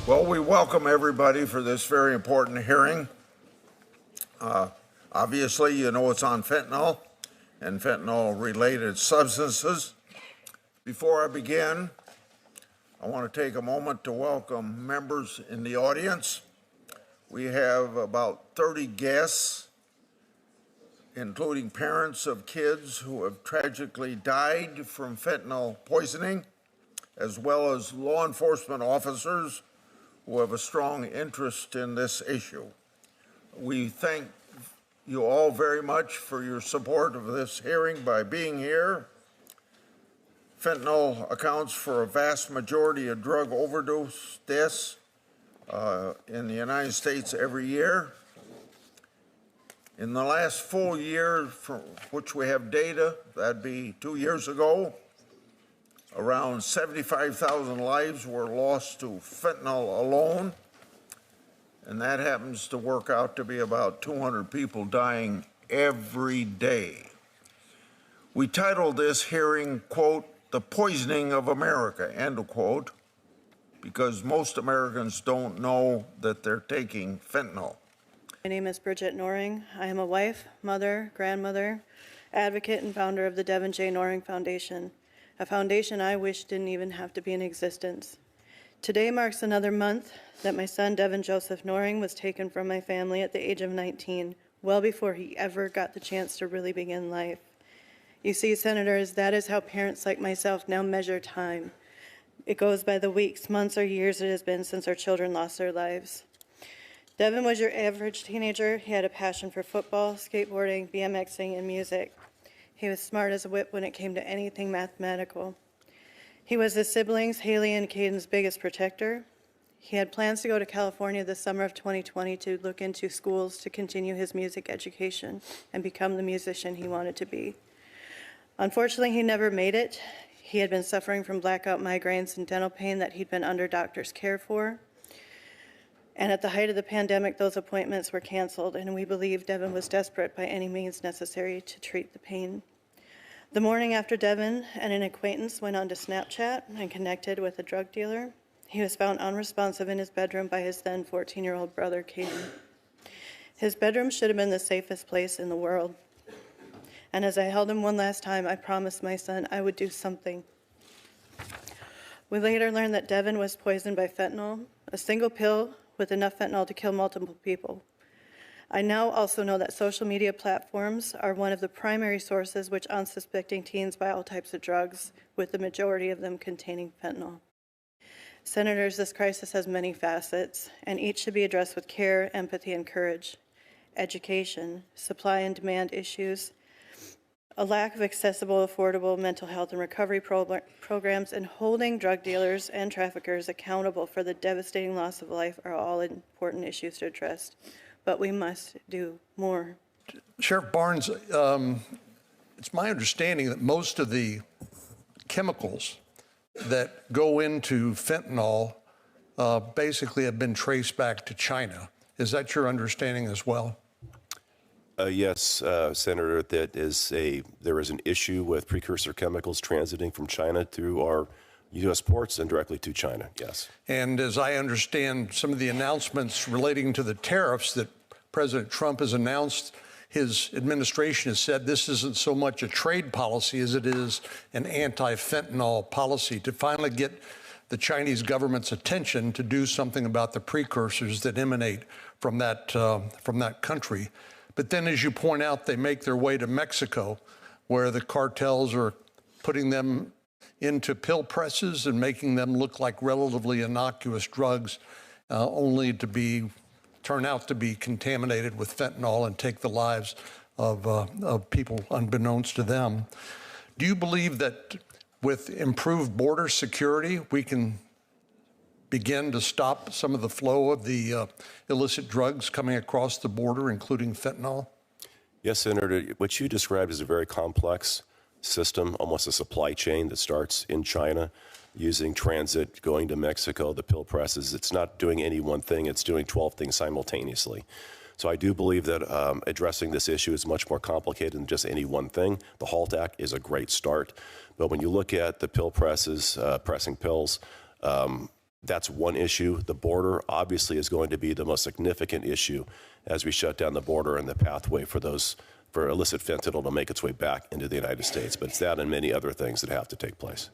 Well, we welcome everybody for this very important hearing. Obviously, you know it's on fentanyl and fentanyl-related substances. Before I begin, I want to take a moment to welcome members in the audience. We have about 30 guests, including parents of kids who have tragically died from fentanyl poisoning, as well as law enforcement officers who have a strong interest in this issue. We thank you all very much for your support of this hearing by being here. Fentanyl accounts for a vast majority of drug overdose deaths in the United States every year. In the last full year for which we have data, that'd be 2 years ago, around 75,000 lives were lost to fentanyl alone, and that happens to work out to be about 200 people dying every day. We titled this hearing, quote, "The Poisoning of America," end of quote, because most Americans don't know that they're taking fentanyl. My name is Bridget Noring. I am a wife, mother, grandmother, advocate, and founder of the Devin J. Noring Foundation, a foundation I wish didn't even have to be in existence. Today marks another month that my son, Devin Joseph Noring, was taken from my family at the age of 19, well before he ever got the chance to really begin life. You see, Senators, that is how parents like myself now measure time. It goes by the weeks, months, or years it has been since our children lost their lives. Devin was your average teenager. He had a passion for football, skateboarding, BMXing, and music. He was smart as a whip when it came to anything mathematical. He was his siblings, Haley and Caden's, biggest protector. He had plans to go to California this summer of 2020 to look into schools to continue his music education and become the musician he wanted to be. Unfortunately, he never made it. He had been suffering from blackout migraines and dental pain that he'd been under doctor's care for. And at the height of the pandemic, those appointments were canceled, and we believe Devin was desperate by any means necessary to treat the pain. The morning after Devin and an acquaintance went onto Snapchat and connected with a drug dealer, he was found unresponsive in his bedroom by his then 14-year-old brother, Caden. His bedroom should have been the safest place in the world. And as I held him one last time, I promised my son I would do something. We later learned that Devin was poisoned by fentanyl, a single pill with enough fentanyl to kill multiple people. I now also know that social media platforms are one of the primary sources which unsuspecting teens buy all types of drugs, with the majority of them containing fentanyl. Senators, this crisis has many facets, and each should be addressed with care, empathy, and courage. Education, supply and demand issues, a lack of accessible, affordable mental health and recovery programs, and holding drug dealers and traffickers accountable for the devastating loss of life are all important issues to address. But we must do more. Sheriff Barnes, it's my understanding that most of the chemicals that go into fentanyl basically have been traced back to China. Is that your understanding as well? Yes, Senator, there is an issue with precursor chemicals transiting from China through our U.S. ports and directly to China, yes. And as I understand some of the announcements relating to the tariffs that President Trump has announced, his administration has said this isn't so much a trade policy as it is an anti-fentanyl policy to finally get the Chinese government's attention to do something about the precursors that emanate from that country. But then, as you point out, they make their way to Mexico, where the cartels are putting them into pill presses and making them look like relatively innocuous drugs, only to turn out to be contaminated with fentanyl and take the lives of people unbeknownst to them. Do you believe that with improved border security, we can begin to stop some of the flow of the illicit drugs coming across the border, including fentanyl? Yes, Senator, what you described is a very complex system, almost a supply chain that starts in China, using transit, going to Mexico, the pill presses. It's not doing any one thing, it's doing 12 things simultaneously. So I do believe that addressing this issue is much more complicated than just any one thing. The HALT Act is a great start, but when you look at the pill presses, pressing pills, That's one issue. The border obviously is going to be the most significant issue as we shut down the border and the pathway for illicit fentanyl to make its way back into the United States. But it's that and many other things that have to take place.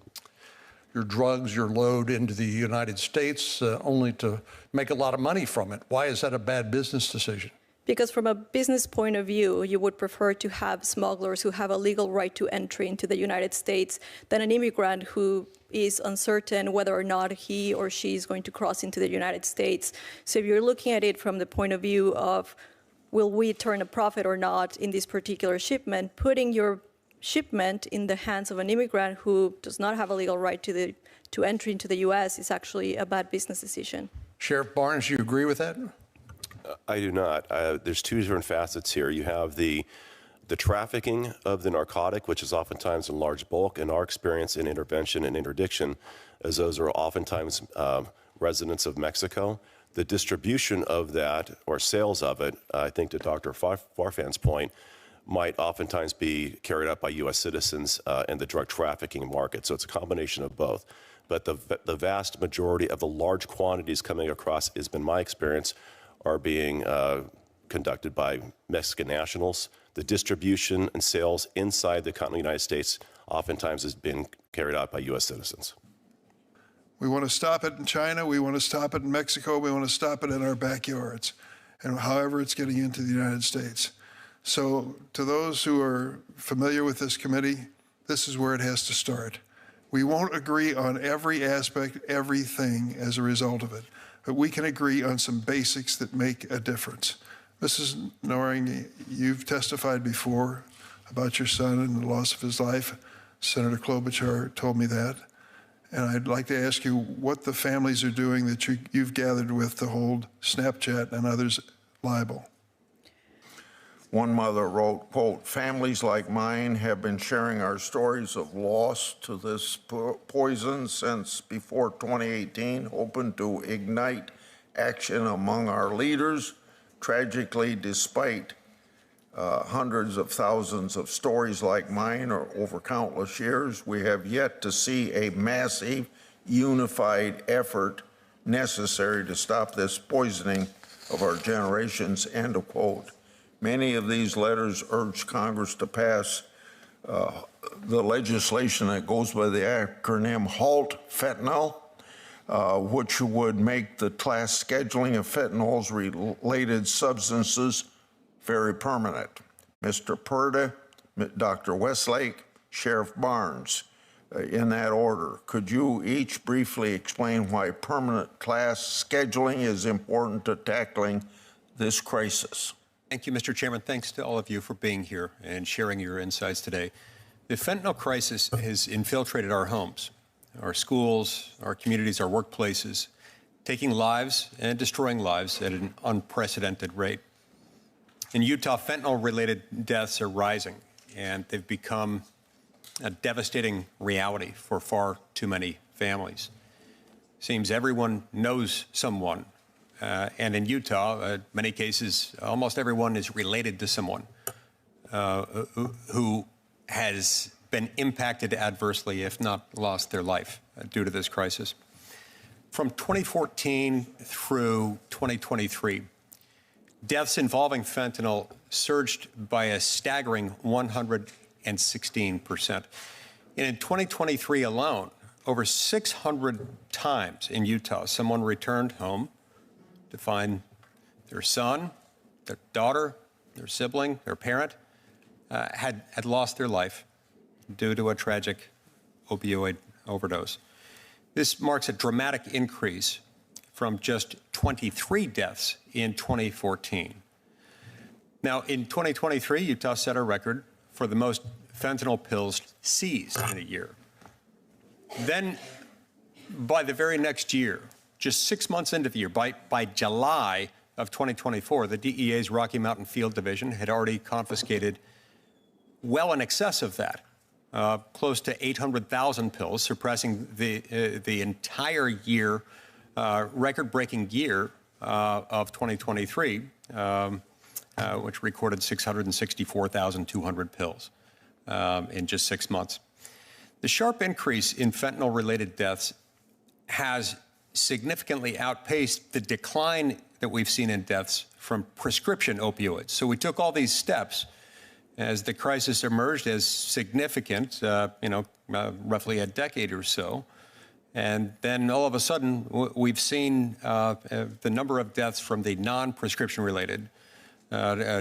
Your drugs, your load into the United States only to make a lot of money from it. Why is that a bad business decision? Because from a business point of view, you would prefer to have smugglers who have a legal right to entry into the United States than an immigrant who is uncertain whether or not he or she is going to cross into the United States. So if you're looking at it from the point of view of, will we turn a profit or not in this particular shipment, putting your shipment in the hands of an immigrant who does not have a legal right to entry into the U.S. is actually a bad business decision. Sheriff Barnes, do you agree with that? I do not. There's two different facets here. You have the trafficking of the narcotic, which is oftentimes in large bulk. In our experience in intervention and interdiction, as those are oftentimes residents of Mexico, the distribution of that or sales of it, I think to Dr. Farfan's point, might oftentimes be carried out by U.S. citizens in the drug trafficking market. So it's a combination of both. But the vast majority of the large quantities coming across, has been my experience, are being conducted by Mexican nationals. The distribution and sales inside the continental United States oftentimes has been carried out by U.S. citizens. We want to stop it in China. We want to stop it in Mexico. We want to stop it in our backyards, and however it's getting into the United States. So to those who are familiar with this committee, this is where it has to start. We won't agree on every aspect, everything as a result of it, but we can agree on some basics that make a difference. Mrs. Noring, you've testified before about your son and the loss of his life. Senator Klobuchar told me that. And I'd like to ask you what the families are doing that you've gathered with to hold Snapchat and others liable. One mother wrote, quote, "Families like mine have been sharing our stories of loss to this poison since before 2018, hoping to ignite action among our leaders. Tragically, despite hundreds of thousands of stories like mine or over countless years, we have yet to see a massive, unified effort necessary to stop this poisoning of our generations," end of quote. Many of these letters urge Congress to pass the legislation that goes by the acronym HALT Fentanyl, which would make the class scheduling of fentanyls related substances very permanent. Mr. Purda, Dr. Westlake, Sheriff Barnes, in that order, could you each briefly explain why permanent class scheduling is important to tackling this crisis? Thank you, Mr. Chairman. Thanks to all of you for being here and sharing your insights today. The fentanyl crisis has infiltrated our homes, our schools, our communities, our workplaces, taking lives and destroying lives at an unprecedented rate. In Utah, fentanyl-related deaths are rising, and they've become a devastating reality for far too many families. Seems everyone knows someone. And in Utah, in many cases, almost everyone is related to someone who has been impacted adversely, if not lost their life due to this crisis. From 2014 through 2023, deaths involving fentanyl surged by a staggering 116%. And in 2023 alone, over 600 times in Utah, someone returned home to find their son, their daughter, their sibling, their parent had lost their life due to a tragic opioid overdose. This marks a dramatic increase from just 23 deaths in 2014. Now, in 2023, Utah set a record for the most fentanyl pills seized in a year. Then, by the very next year, just 6 months into the year, by July of 2024, the DEA's Rocky Mountain Field Division had already confiscated well in excess of that, close to 800,000 pills, surpassing the entire year, record-breaking year of 2023, which recorded 664,200 pills in just 6 months. The sharp increase in fentanyl-related deaths has significantly outpaced the decline that we've seen in deaths from prescription opioids. So we took all these steps as the crisis emerged as significant, roughly a decade or so. And then all of a sudden, we've seen the number of deaths from the non-prescription related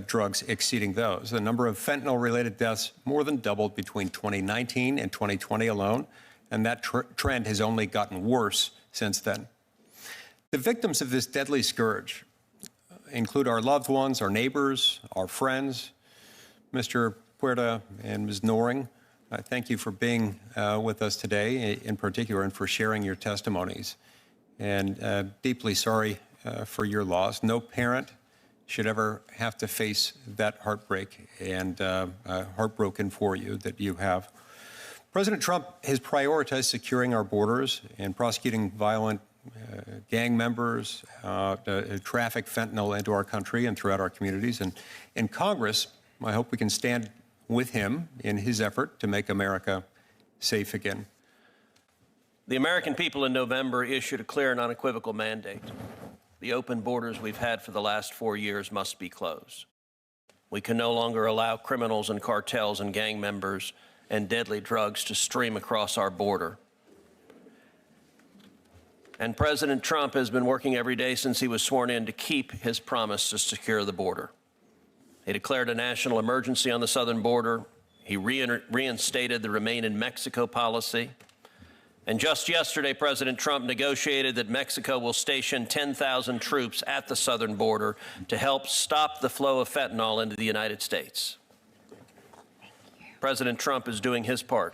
drugs exceeding those. The number of fentanyl-related deaths more than doubled between 2019 and 2020 alone, and that trend has only gotten worse since then. The victims of this deadly scourge include our loved ones, our neighbors, our friends. Mr. Puerta and Ms. Noring, thank you for being with us today in particular and for sharing your testimonies. And deeply sorry for your loss. No parent should ever have to face that heartbreak, and heartbroken for you that you have. President Trump has prioritized securing our borders and prosecuting violent gang members, traffic fentanyl into our country and throughout our communities. And in Congress, I hope we can stand with him in his effort to make America safe again. The American people in November issued a clear and unequivocal mandate. The open borders we've had for the last 4 years must be closed. We can no longer allow criminals and cartels and gang members and deadly drugs to stream across our border. And President Trump has been working every day since he was sworn in to keep his promise to secure the border. He declared a national emergency on the southern border. He reinstated the Remain in Mexico policy. And just yesterday, President Trump negotiated that Mexico will station 10,000 troops at the southern border to help stop the flow of fentanyl into the United States. President Trump is doing his part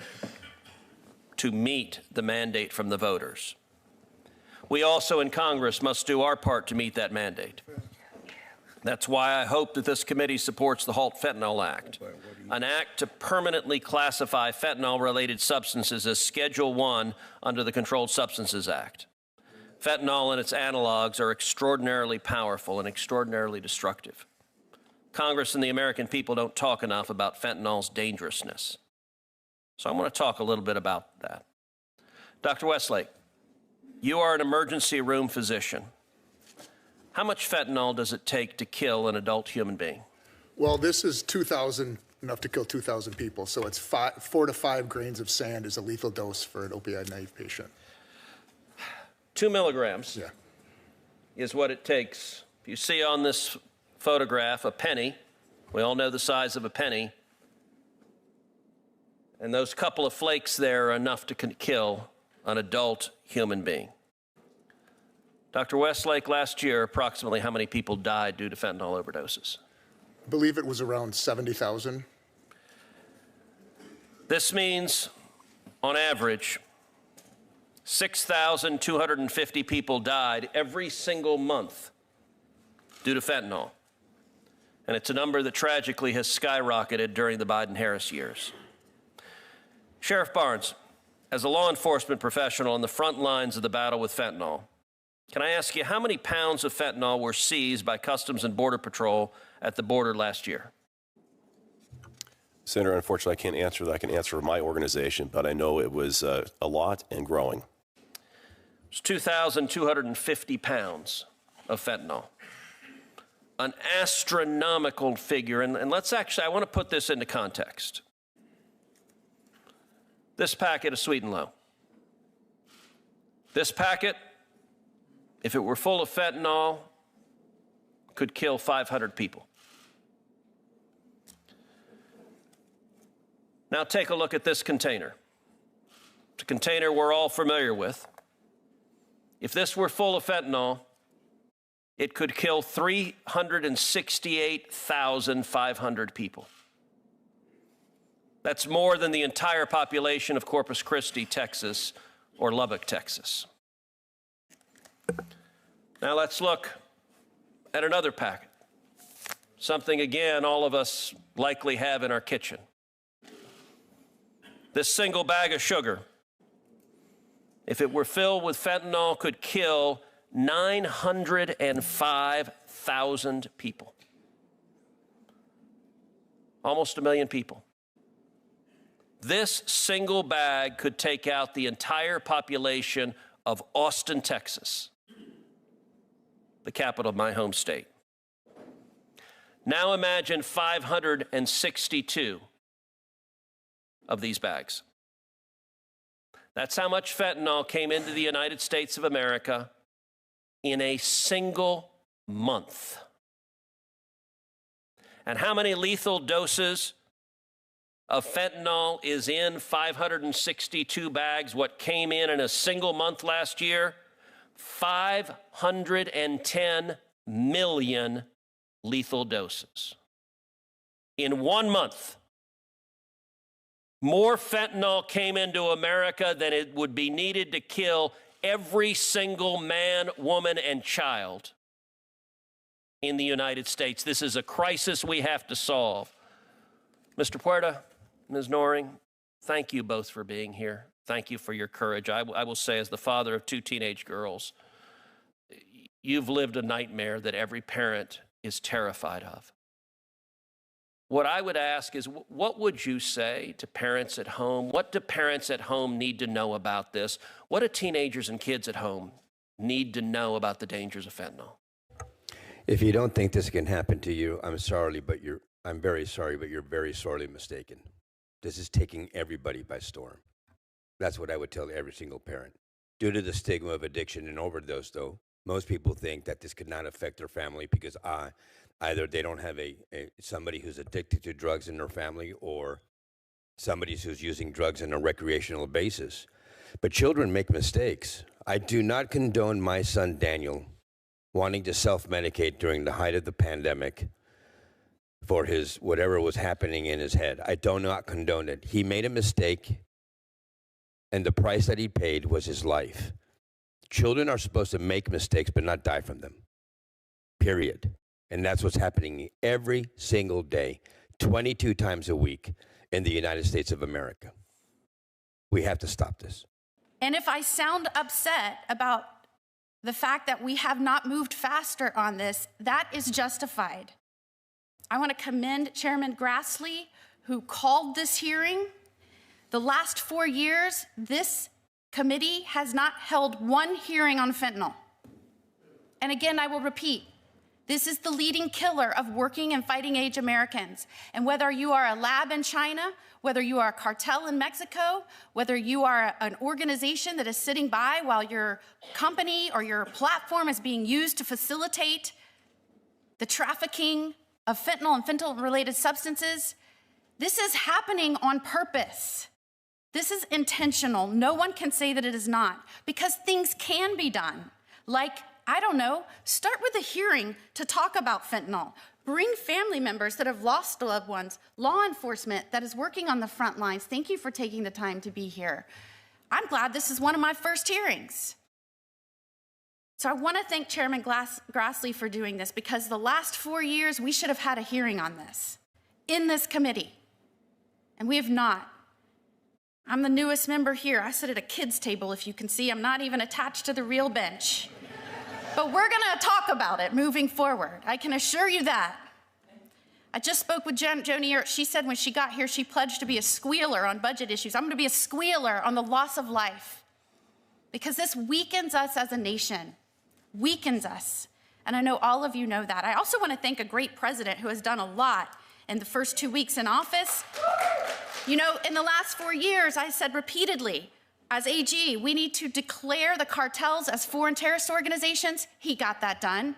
to meet the mandate from the voters. We also in Congress must do our part to meet that mandate. That's why I hope that this committee supports the Halt Fentanyl Act, an act to permanently classify fentanyl-related substances as Schedule I under the Controlled Substances Act. Fentanyl and its analogs are extraordinarily powerful and extraordinarily destructive. Congress and the American people don't talk enough about fentanyl's dangerousness. So I want to talk a little bit about that. Dr. Westlake, you are an emergency room physician. How much fentanyl does it take to kill an adult human being? Well, this is 2,000, enough to kill 2,000 people. So it's 4 to 5 grains of sand is a lethal dose for an opioid-naive patient. 2 milligrams is what it takes. If you see on this photograph a penny, we all know the size of a penny, and those couple of flakes there are enough to kill an adult human being. Dr. Westlake, last year, approximately how many people died due to fentanyl overdoses? I believe it was around 70,000. This means, on average, 6,250 people died every single month due to fentanyl. And it's a number that tragically has skyrocketed during the Biden-Harris years. Sheriff Barnes, as a law enforcement professional on the front lines of the battle with fentanyl, can I ask you how many pounds of fentanyl were seized by Customs and Border Patrol at the border last year? Senator, unfortunately, I can't answer that. I can answer for my organization, but I know it was a lot and growing. It's 2,250 pounds of fentanyl. An astronomical figure. And let's actually, I want to put this into context. This packet of Sweet and Low. This packet, if it were full of fentanyl, could kill 500 people. Now take a look at this container. It's a container we're all familiar with. If this were full of fentanyl, it could kill 368,500 people. That's more than the entire population of Corpus Christi, Texas, or Lubbock, Texas. Now let's look at another packet. Something, again, all of us likely have in our kitchen. This single bag of sugar, if it were filled with fentanyl, could kill 905,000 people. Almost 1 million people. This single bag could take out the entire population of Austin, Texas, the capital of my home state. Now imagine 562 of these bags. That's how much fentanyl came into the United States of America in a single month. And how many lethal doses of fentanyl is in 562 bags? What came in a single month last year? 510 million lethal doses. In 1 month, more fentanyl came into America than it would be needed to kill every single man, woman, and child in the United States. This is a crisis we have to solve. Mr. Puerta, Ms. Noring, thank you both for being here. Thank you for your courage. I will say, as the father of 2 teenage girls, you've lived a nightmare that every parent is terrified of. What I would ask is, what would you say to parents at home? What do parents at home need to know about this? What do teenagers and kids at home need to know about the dangers of fentanyl? If you don't think this can happen to you, I'm very sorry, but you're very sorely mistaken. This is taking everybody by storm. That's what I would tell every single parent. Due to the stigma of addiction and overdose, though, most people think that this could not affect their family because either they don't have somebody who's addicted to drugs in their family, or somebody who's using drugs on a recreational basis. But children make mistakes. I do not condone my son Daniel wanting to self-medicate during the height of the pandemic for his whatever was happening in his head. I do not condone it. He made a mistake, and the price that he paid was his life. Children are supposed to make mistakes but not die from them, period. And that's what's happening every single day, 22 times a week in the United States of America. We have to stop this. And if I sound upset about the fact that we have not moved faster on this, that is justified. I want to commend Chairman Grassley, who called this hearing. The last 4 years, this committee has not held one hearing on fentanyl. And again, I will repeat, this is the leading killer of working and fighting age Americans. And whether you are a lab in China, whether you are a cartel in Mexico, whether you are an organization that is sitting by while your company or your platform is being used to facilitate the trafficking of fentanyl and fentanyl-related substances, this is happening on purpose. This is intentional. No one can say that it is not, because things can be done. Like, I don't know, start with a hearing to talk about fentanyl. Bring family members that have lost loved ones, law enforcement that is working on the front lines. Thank you for taking the time to be here. I'm glad this is one of my first hearings. So I want to thank Chairman Grassley for doing this, because the last 4 years we should have had a hearing on this in this committee, and we have not. I'm the newest member here. I sit at a kid's table, if you can see. I'm not even attached to the real bench. But we're going to talk about it moving forward. I can assure you that. I just spoke with Joni. She said when she got here, she pledged to be a squealer on budget issues. I'm going to be a squealer on the loss of life, because this weakens us as a nation, weakens us. And I know all of you know that. I also want to thank a great president who has done a lot in the first 2 weeks in office. You know, in the last 4 years, I said repeatedly, as AG, we need to declare the cartels as foreign terrorist organizations. He got that done.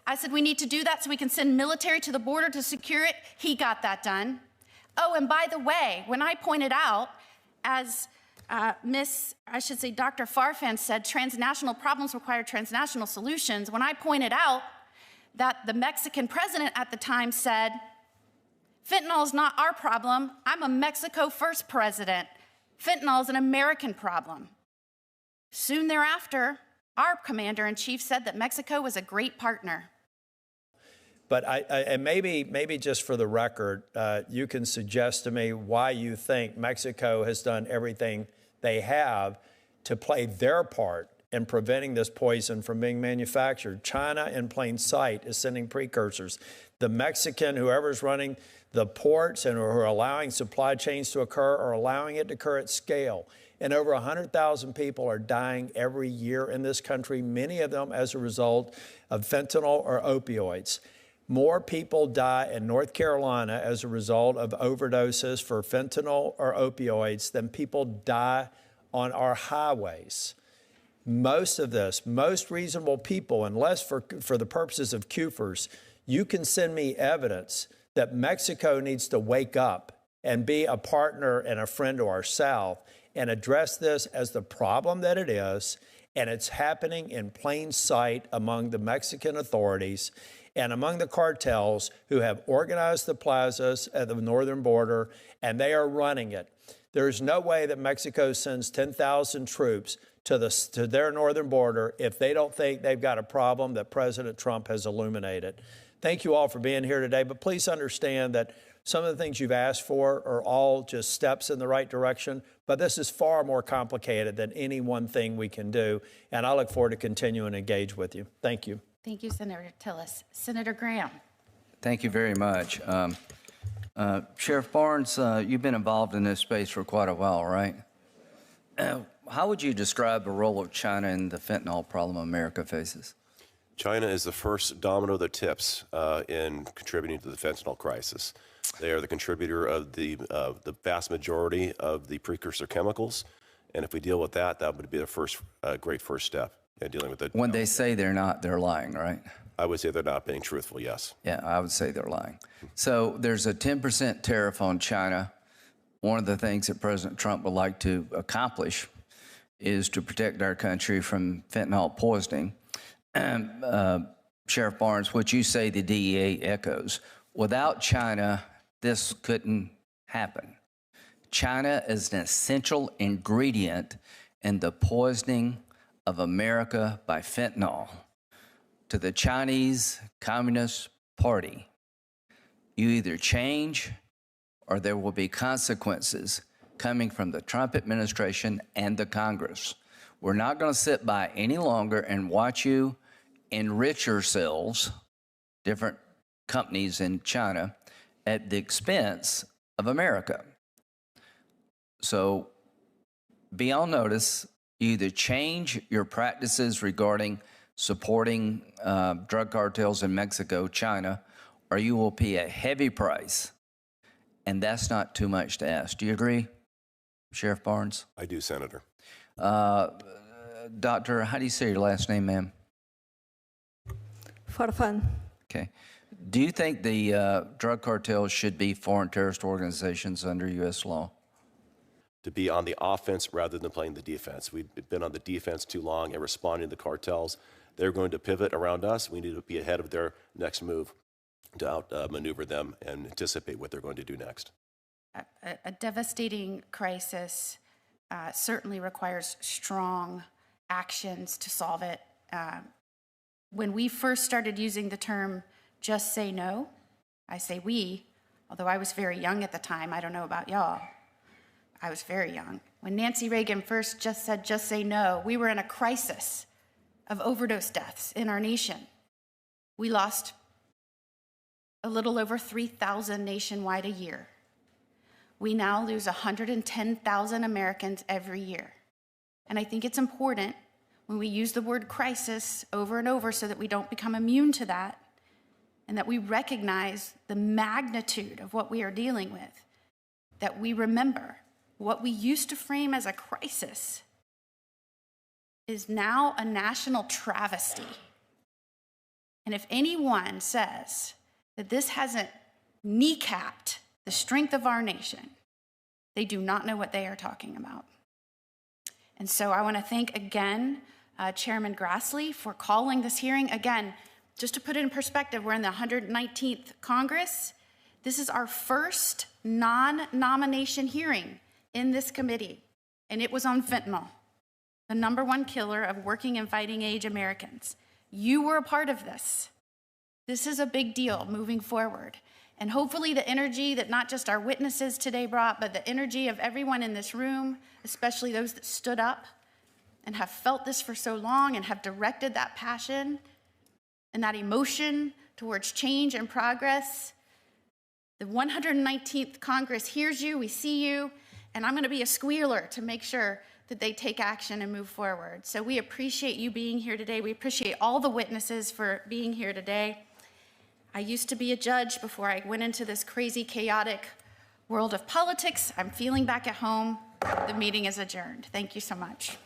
I said we need to do that so we can send military to the border to secure it. He got that done. Oh, and by the way, when I pointed out, as Dr. Farfan said, transnational problems require transnational solutions. When I pointed out that the Mexican president at the time said, fentanyl is not our problem. I'm a Mexico first president. Fentanyl is an American problem. Soon thereafter, our commander-in-chief said that Mexico was a great partner. But and maybe just for the record, you can suggest to me why you think Mexico has done everything they have to play their part in preventing this poison from being manufactured. China, in plain sight, is sending precursors. The Mexican, whoever's running the ports and who are allowing supply chains to occur are allowing it to occur at scale. And over 100,000 people are dying every year in this country, many of them as a result of fentanyl or opioids. More people die in North Carolina as a result of overdoses for fentanyl or opioids than people die on our highways. Most of this, most reasonable people, unless for the purposes of CUFERs, you can send me evidence that Mexico needs to wake up and be a partner and a friend to our South and address this as the problem that it is. And it's happening in plain sight among the Mexican authorities and among the cartels who have organized the plazas at the northern border, and they are running it. There's no way that Mexico sends 10,000 troops to their northern border if they don't think they've got a problem that President Trump has illuminated. Thank you all for being here today, but please understand that some of the things you've asked for are all just steps in the right direction, but this is far more complicated than any one thing we can do, and I look forward to continuing to engage with you. Thank you. Thank you, Senator Tillis. Senator Graham. Thank you very much. Sheriff Barnes, you've been involved in this space for quite a while, right? How would you describe the role of China in the fentanyl problem America faces? China is the first domino that tips in contributing to the fentanyl crisis. They are the contributor of the vast majority of the precursor chemicals, and if we deal with that, that would be the first great first step in dealing with it. When they say they're not, they're lying, right? I would say they're not being truthful, yes. Yeah, I would say they're lying. So there's a 10% tariff on China. One of the things that President Trump would like to accomplish is to protect our country from fentanyl poisoning. Sheriff Barnes, what you say the DEA echoes. Without China, this couldn't happen. China is an essential ingredient in the poisoning of America by fentanyl. To the Chinese Communist Party, you either change or there will be consequences coming from the Trump administration and the Congress. We're not going to sit by any longer and watch you enrich yourselves, different companies in China, at the expense of America. So be on notice. You either change your practices regarding supporting drug cartels in Mexico, China, or you will pay a heavy price. And that's not too much to ask. Do you agree, Sheriff Barnes? I do, Senator. Doctor, how do you say your last name, ma'am? Farfan. Okay. Do you think the drug cartels should be foreign terrorist organizations under U.S. law? To be on the offense rather than playing the defense. We've been on the defense too long and responding to the cartels. They're going to pivot around us. We need to be ahead of their next move to outmaneuver them and anticipate what they're going to do next. A devastating crisis certainly requires strong actions to solve it. When we first started using the term just say no, I say we, although I was very young at the time, I don't know about y'all. I was very young. When Nancy Reagan first just said just say no, we were in a crisis of overdose deaths in our nation. We lost a little over 3,000 nationwide a year. We now lose 110,000 Americans every year. And I think it's important when we use the word crisis over and over so that we don't become immune to that and that we recognize the magnitude of what we are dealing with, that we remember what we used to frame as a crisis is now a national travesty. And if anyone says that this hasn't kneecapped the strength of our nation, they do not know what they are talking about. And so I want to thank again Chairman Grassley for calling this hearing. Again, just to put it in perspective, we're in the 119th Congress. This is our first non-nomination hearing in this committee, and it was on fentanyl, the #1 killer of working and fighting age Americans. You were a part of this. This is a big deal moving forward. And hopefully the energy that not just our witnesses today brought, but the energy of everyone in this room, especially those that stood up and have felt this for so long and have directed that passion and that emotion towards change and progress, The 119th Congress hears you, we see you, and I'm going to be a squealer to make sure that they take action and move forward. So we appreciate you being here today. We appreciate all the witnesses for being here today. I used to be a judge before I went into this crazy, chaotic world of politics. I'm feeling back at home. The meeting is adjourned. Thank you so much.